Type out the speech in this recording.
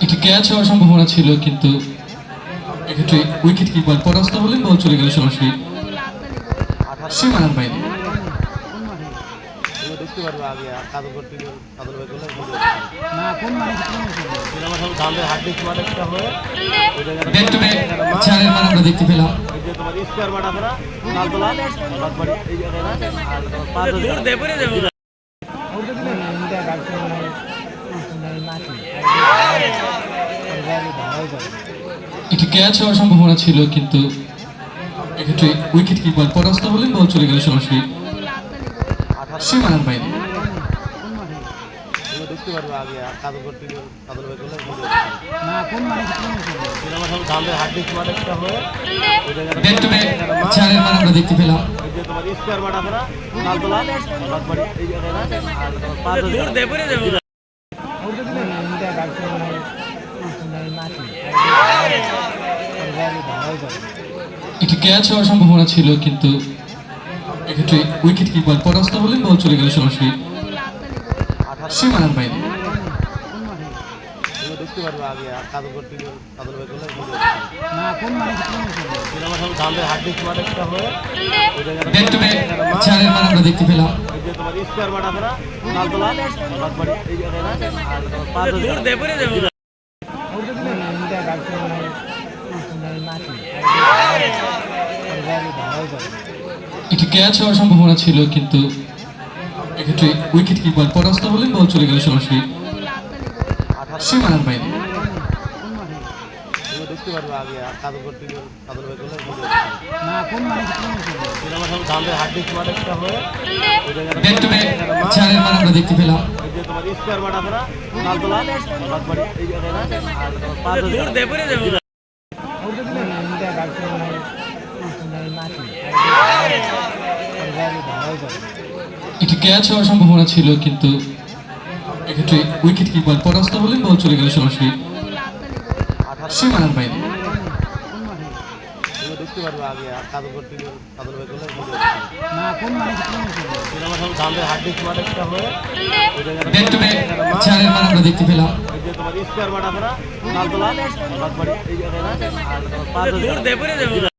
এটি ক্যাচ হওয়ার সম্ভাবনা ছিল, কিন্তু এক্ষেত্রে উইকেট কিপার পরাস্ত হলেন। বল চলে গেল সরাসরি সীমানার বাইরে। আমরা দেখতে পেলাম। এটি ক্যাচ হওয়ার সম্ভাবনা ছিল, কিন্তু এক্ষেত্রে উইকেট কিপার পরাস্ত হলেন। বল চলে গেল সরাসরি সীমানার বাইরে। আমরা দেখতে পেলাম। এটি ক্যাচ হওয়ার সম্ভাবনা ছিল, কিন্তু এক্ষেত্রে উইকেট কিপার পরাস্ত হলেন। বল চলে গেল সরাসরি সীমানার বাইরে। আমরা দেখতে পেলাম। এটি ক্যাচ হওয়ার সম্ভাবনা ছিল, কিন্তু এক্ষেত্রে উইকেট কিপার পরাস্ত হলেন। বল চলে গেল সরাসরি সীমানার বাইরে। আমরা দেখতে পেলাম। এটি ক্যাচ হওয়ার সম্ভাবনা ছিল, কিন্তু এক্ষেত্রে উইকেট কিপার পরাস্ত হলেন। বল চলে গেল সরাসরি সীমানার বাইরে। আমরা দেখতে পেলাম।